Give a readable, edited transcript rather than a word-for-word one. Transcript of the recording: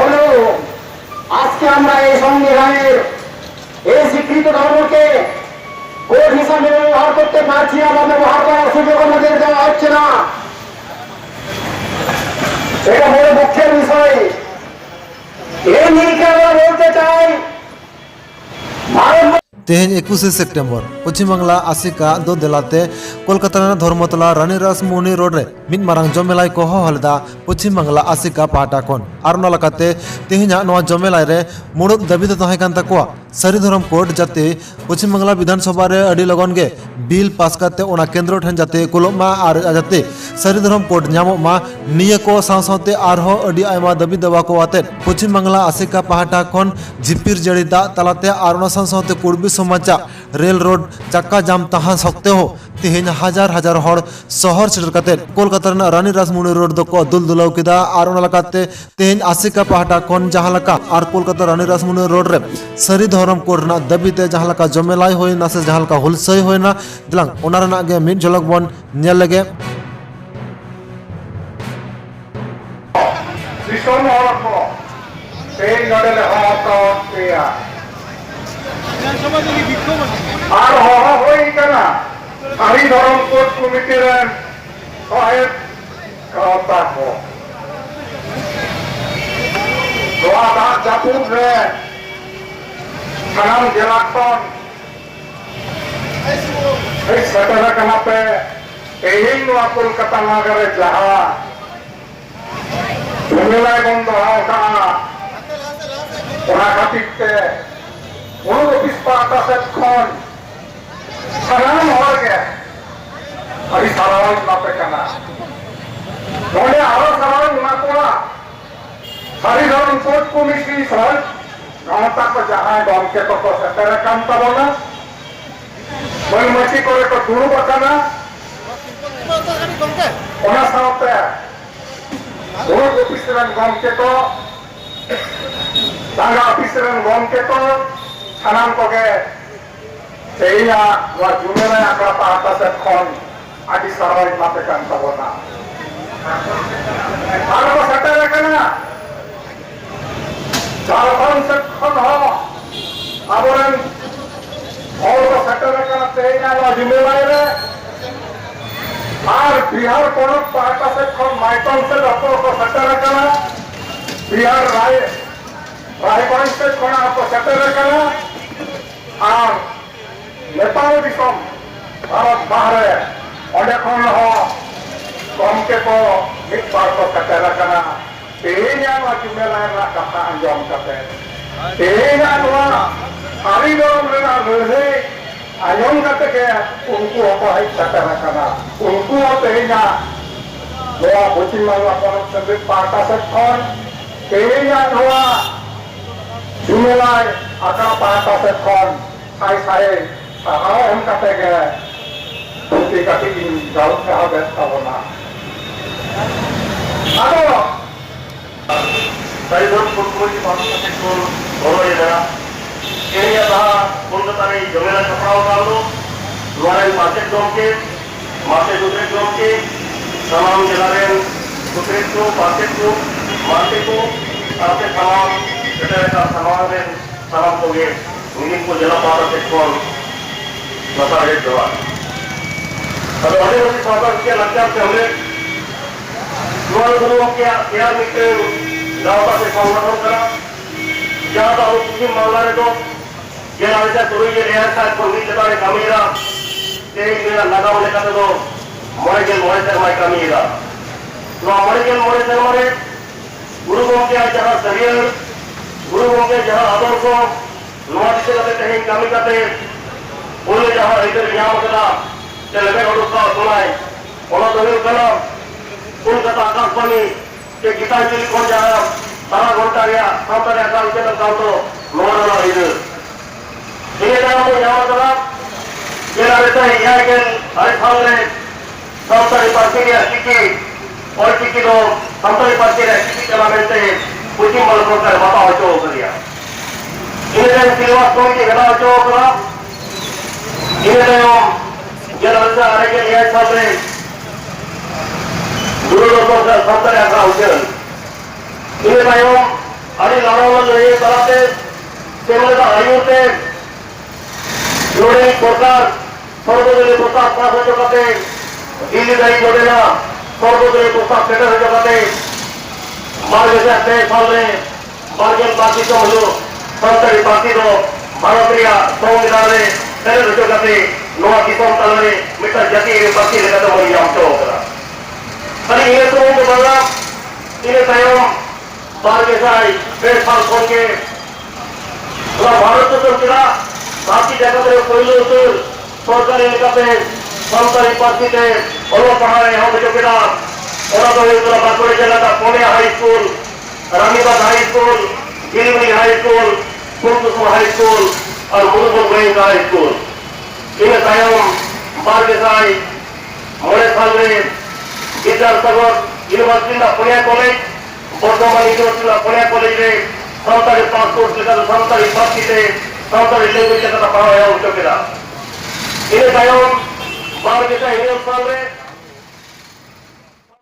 হলেও আজকে আমরা এই সংবিধানের এই স্বীকৃত ধর্মকে কোড হিসাবে ব্যবহার করতে পারছি না বা ব্যবহার করার সুযোগ আমাদের দেওয়া হচ্ছে না। এটা বড় দুঃখের বিষয়। এই নিরিখে আমরা বলতে চাই ভারত तेहेज 21 सेप्टेम्बर पश्चिम बांगला आसिका दो देलाते कोलकाता धर्मतला रानी रासमोहनी रोड रे मिद मारांग जमेलाई को हलदा पश्चिम बांगला आसिका पाटा कोन आरना लकाते तेहेजा नवा जमेलाई रे मुड़ुक दाबी तो तहे कान तकोआ सारी धर्म कोड जाते पश्चिम बांगला विधानसभा रे अडी लगन गे बिल पास करते ओना केंद्र ठन जाते कुलमा आर जाते सारी धर्म कोड न्यामोमा निये को सावसावते आरहो अडी आयमा दाबी दबा को आते पश्चिम बांगला आसिका पाटा कोन झिपिर जड़ीदा तलाते आरना सावसावते कुर्बी समाजा रेल रोड चक्का जाम तहा सकते हो तेहेज हजार हजार हर शहर सेटर कते कोलकाता रानी रासमोहनी रोड दो को दुल दुलाव किदा आर ओना लकाते तेहेज आसिका पाटा कोन जहां लका आर कोलकाता रानी रासमोहनी रोड रे सरी धर्म कोड ना दबीते जहां लका जमेलाई होय ना से जहां लका हुलसई होय ना दिलांग ओना रना गे मिड झलक बन नेल लगे भीषण हरको तेज नडले हरको पेया আর হওয়া হই কেনা সারি ধরম কোড কমিটির সহায়ক কথা কো দোয়া জাপুর রে সানাম জেলাকন এই সেটারা কানাপে এই নোয়া কলকাতা নগরে যাহা জমিলায় বন্ধ হওয়া ওরা খাতিতে Uno ofis parta set kon salam hor gaya ari salam na pekana nole aro salam na kora sari dharam court committee sar gamata ko jahan dom ke to satara kam tabona bol mati kore to duru bakana ona saute uno ofis ran gom ke to tanga ofis ran gom ke to Sanam কোকে সেইয়া ওয়া জুমেলা আকরা পাতা সে খন আদি সারাই মাপে কান তাবনা আর ও সেটা রাখনা ঝাড়খণ্ড সে খন হ আবরন और वो सेटा রাখনা সেইয়া ওয়া জুমেলা রে আর বিহার কোন পাতা সে খন মাইকন সে রকো को सेटा রাখনা বিহার রায়গঞ্জ সে কোন आपको सेटा রাখনা আর নেপাল দিশম ভারত বাহারে অনেকক্ষণ কমকে কো মিট বার কো কাটারা কানা তেহেnya wa jumela ra kata anjom kate tehenya wa hari dorong rena lehe anjom kate ke unku apa hai katarana kana unku tehenya wa pochin mangla kono sebe parta sekhon tehenya wa jumela akra parta sekhon sai sahau em kate ke putih kaki jauh ke habis tabona ado sai dor putri parta sekhon boro ida ini adalah Kolkata रे जमेला कपड़ा उतारो luaran market domke market दूसरे domke तमाम जलारेन दूसरे को market को आपके तमाम जगह का सामान में तमाम हो गए उन्हीं को जला पारा से कौन बता रहे जवाब अब आने वाली साहब क्या लगता है हमने luar गुरुओं के यार मित्र दावा से संवर्धन करा जहाँ तो कुछ मामला है तो ये आवेदन तो ये रेयर साथ को भी जताने कामीरा तेरे मेरा लगा होने का तो मोरे के माय कामीरा तो मोरे से मोरे गुरुओं के जहाँ शरीर गुरुओं के जहाँ आदर को नोट से करते कहीं कामी करते बोले जहाँ इधर यहाँ होता चल लगे और उसका सुनाए और तो ये कला कोलकाता आकाशवाणी के गीतांजलि कौन जाया सारा घंटा गया साउथ अफ्रीका के तक तो नोरा इधर ये नाम को यहाँ होता ये रहता है यहाँ के हर सामने साउथ अफ्रीका के अस्तित्व और किसी को साउथ अफ्रीका के अस्तित्व चला मिलते हैं कुछ ही मल को कर बता हो चो करिया इन्हें सिलवा स्टोरी के घटा चो करा इन्हें ये रहता है कि ये सामने गुरु लोगों का साउथ अफ्रीका उज्जैन इन्हें ᱟᱹᱰᱤ ᱞᱟᱲᱟᱣᱟᱱ ᱞᱟᱹᱲᱦᱟᱹᱭ ᱛᱟᱞᱟᱛᱮ ᱥᱮᱢᱞᱮᱫᱟ ᱟᱹᱭᱩᱨ ᱛᱮ ᱱᱚᱰᱮ ᱥᱚᱨᱠᱟর সর্বদলীয় প্রস্তাব পাস হয়ে যাতে দিল্লি দায়ী ঘটে না সর্বদলীয় প্রস্তাব সেটা হয়ে যাতে 2023 সালে বার্গেন পার্টি তো হলো সরকারি পার্টি তো ভারতীয় সংবিধান রে সেরে হয়ে যাতে নোয়া দিশম তালরে মিটা জাতীয় পার্টি লেখাতে হয়ে যাচ্ছে ওরা তাহলে এই তো বলা ইনে তায়ম বার্গেসাই বেশাল কোনকে ওরা ভারত চলছিলা বাকি জায়গাতে পয়লো উত্তর সরকারি এলাকাতে সরকারি পার্টিতে অল্প পাহাড়ে হবে যোগেরা ওরা তো হয়েছিল বাঁকুড়া জেলাটা পনে high school Ranibag high school Girimiri high school Phulkusum high school আর মুরুগুন গোয়েঙ্কা হাই স্কুল ইনে তায়ম বারগেসাই মনে সালরে বিদ্যাসাগর ইউনিভার্সিটি পুনিয়া কলেজ বর্ধমান ইউনিভার্সিটি পুনিয়া কলেজে সরকারি পাসপোর্ট লেখাতে সরকারি পার্টিতে সরকারি ল্যাঙ্গুয়েজ লেখাটা পাওয়া যায় উচ্চকেরা ইনে তায়ম বারগেসাই ইউনিভার্সিটি